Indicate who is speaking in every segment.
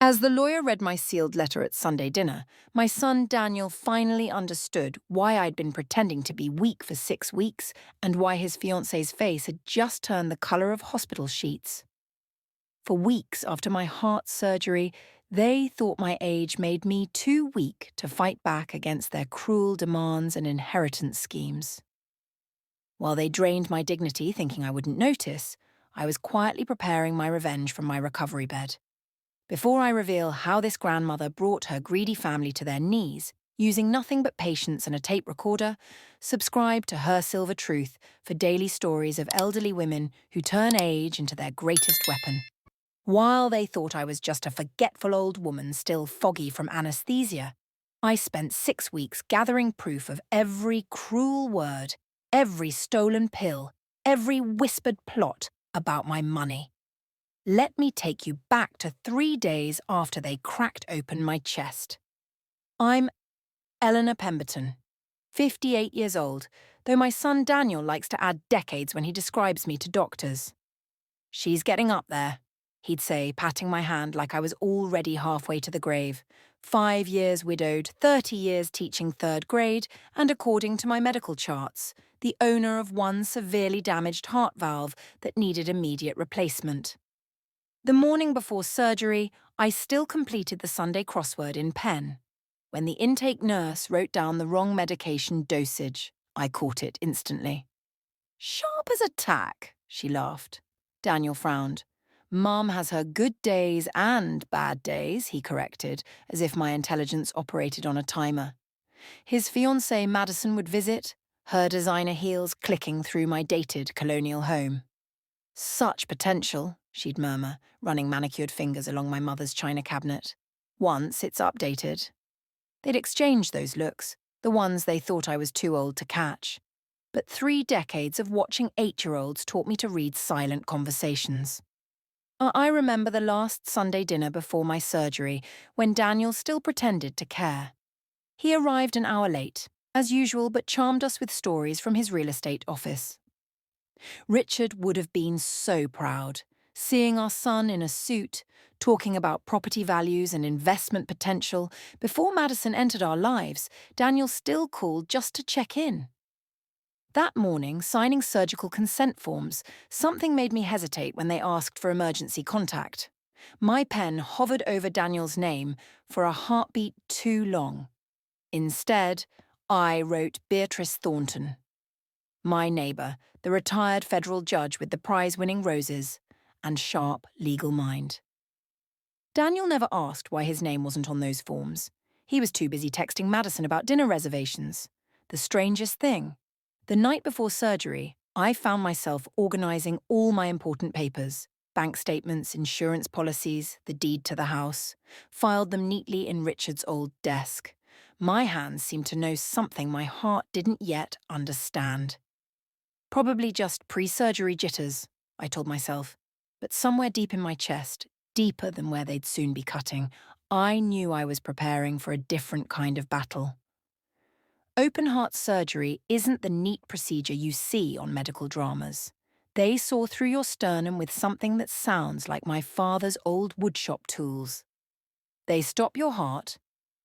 Speaker 1: As the lawyer read my sealed letter at Sunday dinner, my son Daniel finally understood why I'd been pretending to be weak for 6 weeks and why his fiancée's face had just turned the colour of hospital sheets. For weeks after my heart surgery, they thought my age made me too weak to fight back against their cruel demands and inheritance schemes. While they drained my dignity thinking I wouldn't notice, I was quietly preparing my revenge from my recovery bed. Before I reveal how this grandmother brought her greedy family to their knees, using nothing but patience and a tape recorder, subscribe to Her Silver Truth for daily stories of elderly women who turn age into their greatest weapon. While they thought I was just a forgetful old woman still foggy from anesthesia, I spent 6 weeks gathering proof of every cruel word, every stolen pill, every whispered plot about my money. Let me take you back to 3 days after they cracked open my chest. I'm Eleanor Pemberton, 58 years old, though my son Daniel likes to add decades when he describes me to doctors. She's getting up there, he'd say, patting my hand like I was already halfway to the grave. 5 years widowed, 30 years teaching 3rd grade, and according to my medical charts, the owner of one severely damaged heart valve that needed immediate replacement. The morning before surgery, I still completed the Sunday crossword in pen. When the intake nurse wrote down the wrong medication dosage, I caught it instantly. "Sharp as a tack," she laughed. Daniel frowned. "Mum has her good days and bad days," he corrected, as if my intelligence operated on a timer. His fiancée Madison would visit, her designer heels clicking through my dated colonial home. "Such potential," she'd murmur, running manicured fingers along my mother's china cabinet. "Once it's updated." They'd exchange those looks, the ones they thought I was too old to catch. But 3 decades of watching 8-year-olds taught me to read silent conversations. I remember the last Sunday dinner before my surgery, when Daniel still pretended to care. He arrived an hour late, as usual, but charmed us with stories from his real estate office. Richard would have been so proud, seeing our son in a suit, talking about property values and investment potential. Before Madison entered our lives, Daniel still called just to check in. That morning, signing surgical consent forms, something made me hesitate when they asked for emergency contact. My pen hovered over Daniel's name for a heartbeat too long. Instead, I wrote Beatrice Thornton. My neighbour, the retired federal judge with the prize-winning roses and sharp legal mind. Daniel never asked why his name wasn't on those forms. He was too busy texting Madison about dinner reservations. The strangest thing, the night before surgery, I found myself organising all my important papers, bank statements, insurance policies, the deed to the house, filed them neatly in Richard's old desk. My hands seemed to know something my heart didn't yet understand. Probably just pre-surgery jitters, I told myself, but somewhere deep in my chest, deeper than where they'd soon be cutting, I knew I was preparing for a different kind of battle. Open-heart surgery isn't the neat procedure you see on medical dramas. They saw through your sternum with something that sounds like my father's old woodshop tools. They stop your heart,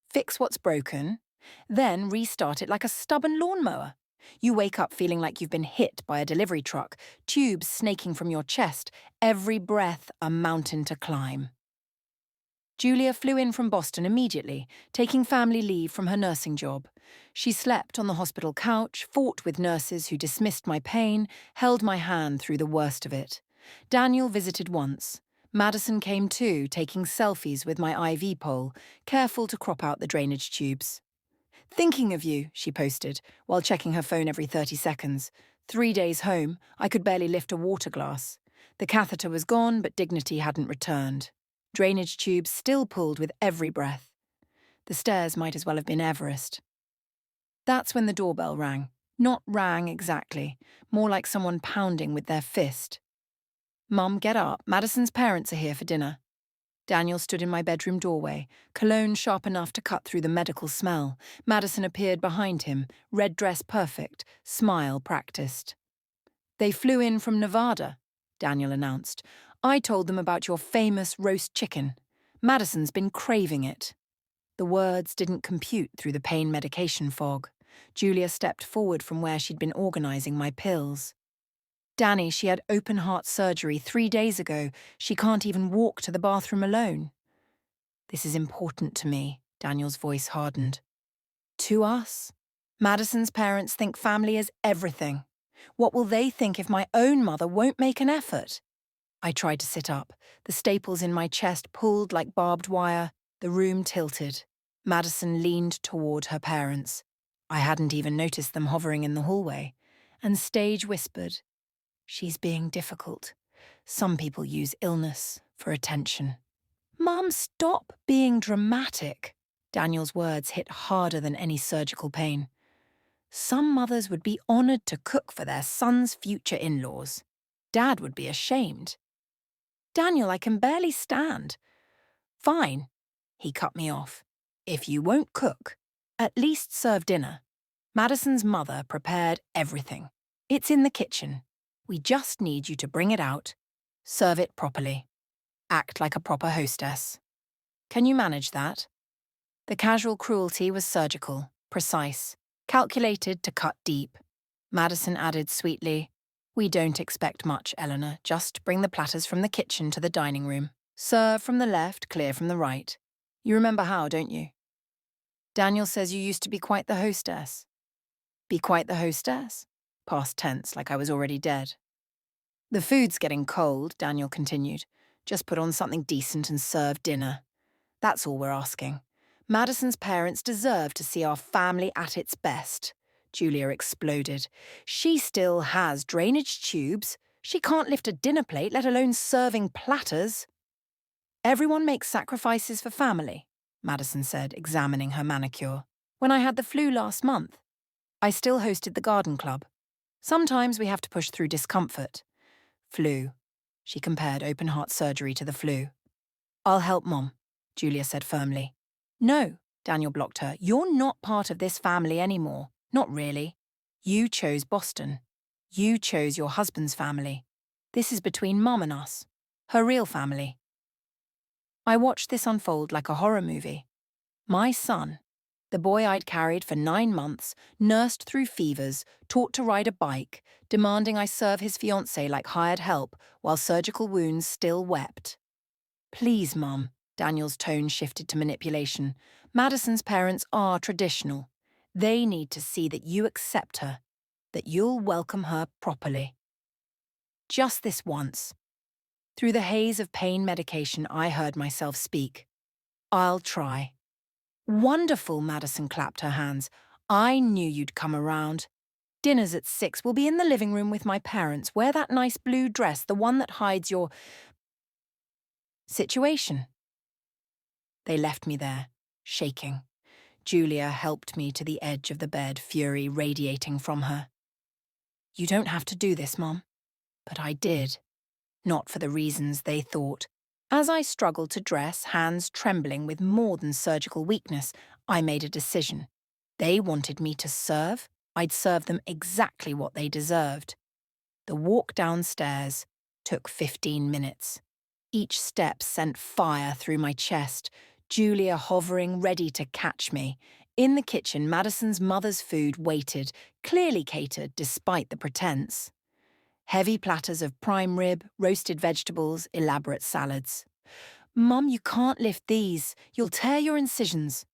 Speaker 1: fix what's broken, then restart it like a stubborn lawnmower. You wake up feeling like you've been hit by a delivery truck, tubes snaking from your chest, every breath a mountain to climb. Julia flew in from Boston immediately, taking family leave from her nursing job. She slept on the hospital couch, fought with nurses who dismissed my pain, held my hand through the worst of it. Daniel visited once. Madison came too, taking selfies with my IV pole, careful to crop out the drainage tubes. "Thinking of you," she posted, while checking her phone every 30 seconds. 3 days home, I could barely lift a water glass. The catheter was gone, but dignity hadn't returned. Drainage tubes still pulled with every breath. The stairs might as well have been Everest. That's when the doorbell rang. Not rang exactly, more like someone pounding with their fist. "Mum, get up. Madison's parents are here for dinner." Daniel stood in my bedroom doorway, cologne sharp enough to cut through the medical smell. Madison appeared behind him, red dress perfect, smile practiced. "They flew in from Nevada," Daniel announced. "I told them about your famous roast chicken." Madison's been craving it. The words didn't compute through the pain medication fog. Julia stepped forward from where she'd been organising my pills. Danny, she had open-heart surgery 3 days ago. She can't even walk to the bathroom alone. This is important to me, Daniel's voice hardened. To us? Madison's parents think family is everything. What will they think if my own mother won't make an effort? I tried to sit up. The staples in my chest pulled like barbed wire. The room tilted. Madison leaned toward her parents. I hadn't even noticed them hovering in the hallway. And Stage whispered, "She's being difficult. Some people use illness for attention." "Mum, stop being dramatic." Daniel's words hit harder than any surgical pain. Some mothers would be honoured to cook for their son's future in-laws. Dad would be ashamed. "Daniel, I can barely stand." "Fine," he cut me off. "If you won't cook, at least serve dinner. Madison's mother prepared everything. It's in the kitchen. We just need you to bring it out. Serve it properly. Act like a proper hostess. Can you manage that?" The casual cruelty was surgical, precise, calculated to cut deep. Madison added sweetly, "We don't expect much, Eleanor. Just bring the platters from the kitchen to the dining room. Serve from the left, clear from the right. You remember how, don't you?" "Daniel says you used to be quite the hostess." "Be quite the hostess?" Past tense, like I was already dead. "The food's getting cold," Daniel continued. "Just put on something decent and serve dinner. That's all we're asking. Madison's parents deserve to see our family at its best." Julia exploded. "She still has drainage tubes. She can't lift a dinner plate, let alone serving platters." "Everyone makes sacrifices for family," Madison said, examining her manicure. "When I had the flu last month, I still hosted the garden club. Sometimes we have to push through discomfort." "Flu." She compared open-heart surgery to the flu. "I'll help, Mom," Julia said firmly. "No," Daniel blocked her. "You're not part of this family anymore. Not really. You chose Boston. You chose your husband's family. This is between Mum and us. Her real family." I watched this unfold like a horror movie. My son, the boy I'd carried for 9 months, nursed through fevers, taught to ride a bike, demanding I serve his fiancée like hired help while surgical wounds still wept. "Please, Mum," Daniel's tone shifted to manipulation. "Madison's parents are traditional. They need to see that you accept her, that you'll welcome her properly. Just this once." Through the haze of pain medication, I heard myself speak. "I'll try." "Wonderful," Madison clapped her hands. "I knew you'd come around. Dinner's at 6. We'll be in the living room with my parents. Wear that nice blue dress, the one that hides your situation." They left me there, shaking. Julia helped me to the edge of the bed, fury radiating from her. "You don't have to do this, Mom." But I did. Not for the reasons they thought. As I struggled to dress, hands trembling with more than surgical weakness, I made a decision. They wanted me to serve. I'd serve them exactly what they deserved. The walk downstairs took 15 minutes. Each step sent fire through my chest, Julia hovering ready to catch me. In the kitchen, Madison's mother's food waited, clearly catered despite the pretense. Heavy platters of prime rib, roasted vegetables, elaborate salads. "Mum, you can't lift these. You'll tear your incisions."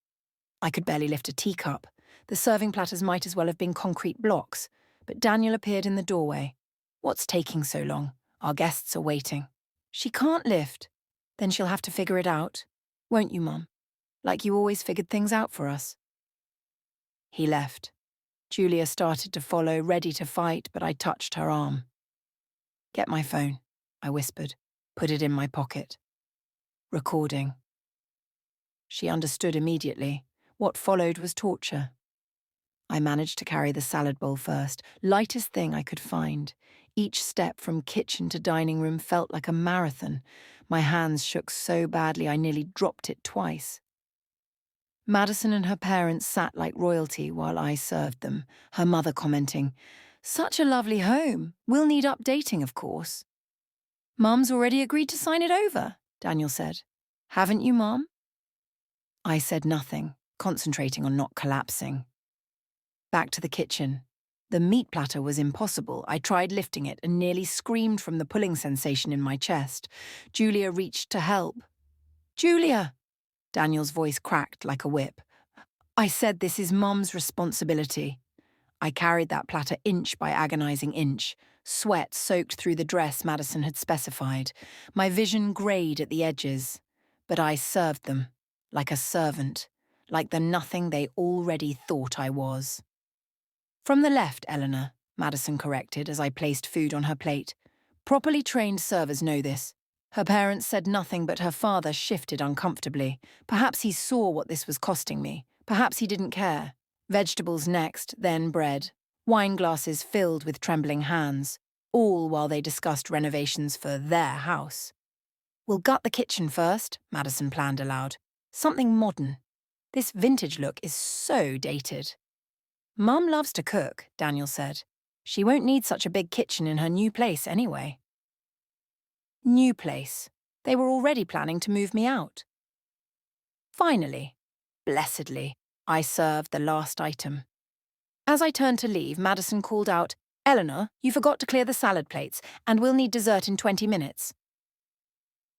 Speaker 1: I could barely lift a teacup. The serving platters might as well have been concrete blocks. But Daniel appeared in the doorway. "What's taking so long? Our guests are waiting." "She can't lift." "Then she'll have to figure it out. Won't you, Mum? Like you always figured things out for us." He left. Julia started to follow, ready to fight, but I touched her arm. "Get my phone," I whispered. Put it in my pocket. Recording. She understood immediately. What followed was torture. I managed to carry the salad bowl first, lightest thing I could find. Each step from kitchen to dining room felt like a marathon. My hands shook so badly I nearly dropped it twice. Madison and her parents sat like royalty while I served them, her mother commenting, "Such a lovely home. We'll need updating, of course." "Mum's already agreed to sign it over," Daniel said. Haven't you, Mom? I said nothing, concentrating on not collapsing. Back to the kitchen. The meat platter was impossible. I tried lifting it and nearly screamed from the pulling sensation in my chest. Julia reached to help. Julia! Daniel's voice cracked like a whip. I said this is Mum's responsibility. I carried that platter inch by agonizing inch. Sweat soaked through the dress Madison had specified. My vision greyed at the edges. But I served them, like a servant, like the nothing they already thought I was. From the left, Eleanor, Madison corrected as I placed food on her plate. Properly trained servers know this. Her parents said nothing, but her father shifted uncomfortably. Perhaps he saw what this was costing me. Perhaps he didn't care. Vegetables next, then bread. Wine glasses filled with trembling hands, all while they discussed renovations for their house. We'll gut the kitchen first, Madison planned aloud. Something modern. This vintage look is so dated. Mum loves to cook, Daniel said. She won't need such a big kitchen in her new place anyway. New place. They were already planning to move me out. Finally, blessedly, I served the last item. As I turned to leave, Madison called out, Eleanor, you forgot to clear the salad plates, and we'll need dessert in 20 minutes.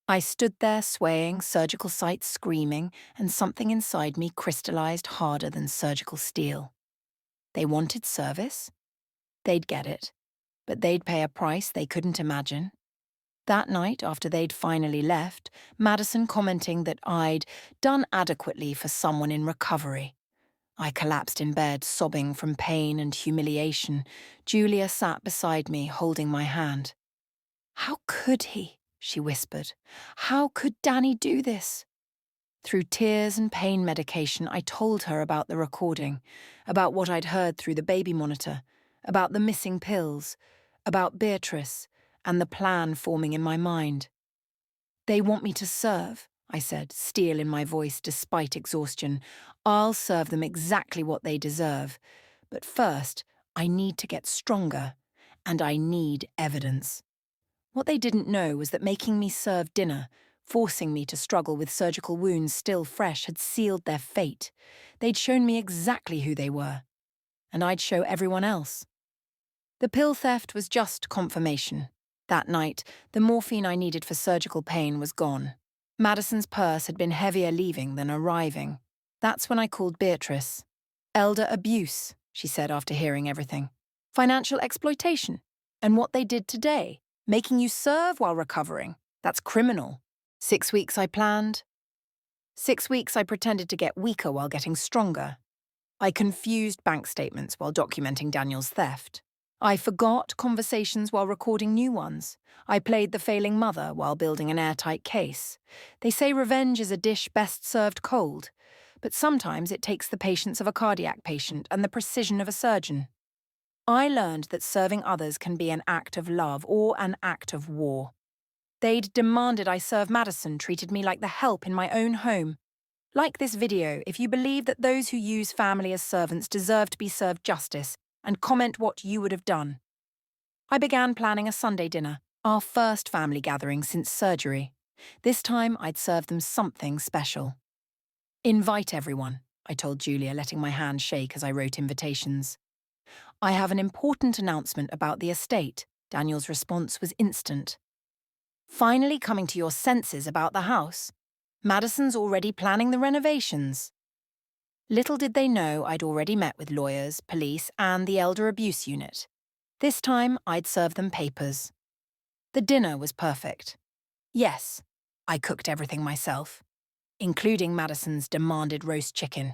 Speaker 1: I stood there swaying, surgical sights screaming, and something inside me crystallized harder than surgical steel. They wanted service? They'd get it, but they'd pay a price they couldn't imagine. That night, after they'd finally left, Madison commenting that I'd done adequately for someone in recovery. I collapsed in bed, sobbing from pain and humiliation. Julia sat beside me, holding my hand. How could he? She whispered. How could Danny do this? Through tears and pain medication, I told her about the recording, about what I'd heard through the baby monitor, about the missing pills, about Beatrice, and the plan forming in my mind. They want me to serve, I said, steel in my voice despite exhaustion. I'll serve them exactly what they deserve. But first, I need to get stronger, and I need evidence. What they didn't know was that making me serve dinner, forcing me to struggle with surgical wounds still fresh, had sealed their fate. They'd shown me exactly who they were, and I'd show everyone else. The pill theft was just confirmation. That night, the morphine I needed for surgical pain was gone. Madison's purse had been heavier leaving than arriving. That's when I called Beatrice. Elder abuse, she said after hearing everything. Financial exploitation. And what they did today, making you serve while recovering. That's criminal. 6 weeks I planned. 6 weeks I pretended to get weaker while getting stronger. I confused bank statements while documenting Daniel's theft. I forgot conversations while recording new ones. I played the failing mother while building an airtight case. They say revenge is a dish best served cold, but sometimes it takes the patience of a cardiac patient and the precision of a surgeon. I learned that serving others can be an act of love or an act of war. They'd demanded I serve Madison, treated me like the help in my own home. Like this video if you believe that those who use family as servants deserve to be served justice, and comment what you would have done. I began planning a Sunday dinner, our first family gathering since surgery. This time I'd serve them something special. Invite everyone, I told Julia, letting my hand shake as I wrote invitations. I have an important announcement about the estate. Daniel's response was instant. Finally coming to your senses about the house. Madison's already planning the renovations. Little did they know I'd already met with lawyers, police, and the elder abuse unit. This time, I'd serve them papers. The dinner was perfect. Yes, I cooked everything myself, including Madison's demanded roast chicken.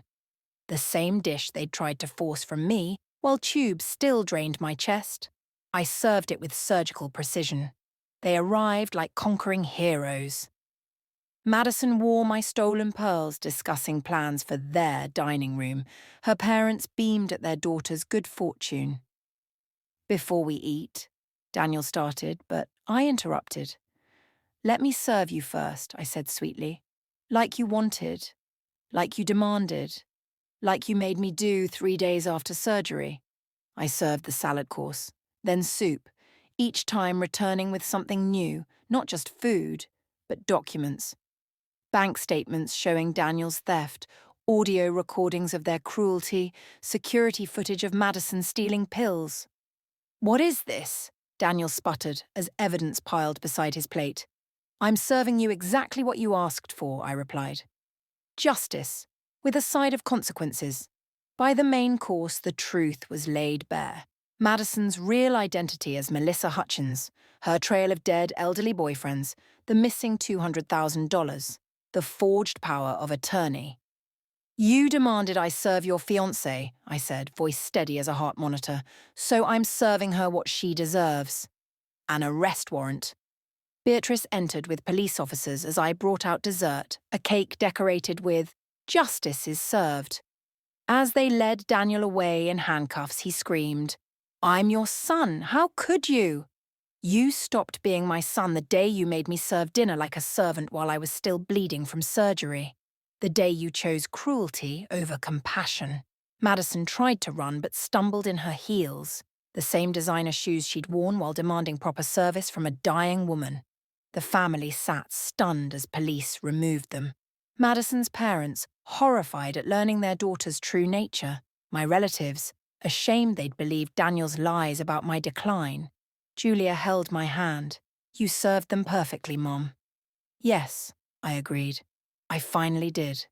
Speaker 1: The same dish they'd tried to force from me, while tubes still drained my chest. I served it with surgical precision. They arrived like conquering heroes. Madison wore my stolen pearls, discussing plans for their dining room. Her parents beamed at their daughter's good fortune. Before we eat, Daniel started, but I interrupted. Let me serve you first, I said sweetly. Like you wanted, like you demanded, like you made me do 3 days after surgery. I served the salad course, then soup, each time returning with something new, not just food, but documents. bank statements showing Daniel's theft, audio recordings of their cruelty, security footage of Madison stealing pills. "What is this?" Daniel sputtered as evidence piled beside his plate. "I'm serving you exactly what you asked for," I replied. "Justice, with a side of consequences." By the main course, the truth was laid bare. Madison's real identity as Melissa Hutchins, her trail of dead elderly boyfriends, the missing $200,000, the forged power of attorney. "You demanded I serve your fiancée," I said, voice steady as a heart monitor, "so I'm serving her what she deserves. An arrest warrant." Beatrice entered with police officers as I brought out dessert, a cake decorated with "Justice is served." As they led Daniel away in handcuffs, he screamed, "I'm your son, how could you? You stopped being my son the day you made me serve dinner like a servant while I was still bleeding from surgery. The day you chose cruelty over compassion." Madison tried to run but stumbled in her heels, the same designer shoes she'd worn while demanding proper service from a dying woman. The family sat stunned as police removed them. Madison's parents, horrified at learning their daughter's true nature. My relatives, ashamed they'd believed Daniel's lies about my decline. Julia held my hand. "You served them perfectly, Mom." "Yes," I agreed. I finally did.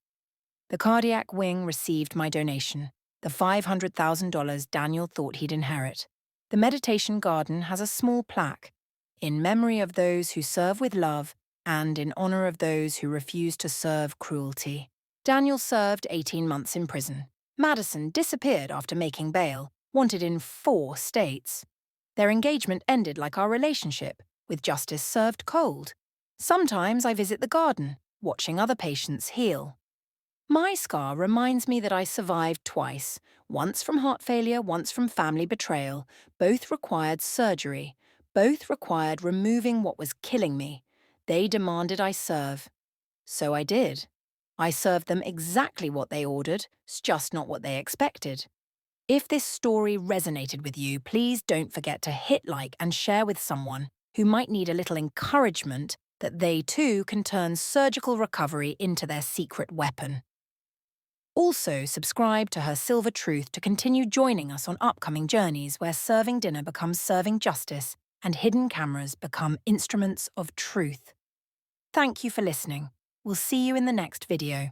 Speaker 1: The cardiac wing received my donation, the $500,000 Daniel thought he'd inherit. The meditation garden has a small plaque, "In memory of those who serve with love and in honor of those who refuse to serve cruelty." Daniel served 18 months in prison. Madison disappeared after making bail, wanted in 4 states. Their engagement ended like our relationship, with justice served cold. Sometimes I visit the garden, watching other patients heal. My scar reminds me that I survived twice, once from heart failure, once from family betrayal. Both required surgery. Both required removing what was killing me. They demanded I serve. So I did. I served them exactly what they ordered, it's just not what they expected. If this story resonated with you, please don't forget to hit like and share with someone who might need a little encouragement that they too can turn surgical recovery into their secret weapon. Also, subscribe to Her Silver Truth to continue joining us on upcoming journeys where serving dinner becomes serving justice and hidden cameras become instruments of truth. Thank you for listening. We'll see you in the next video.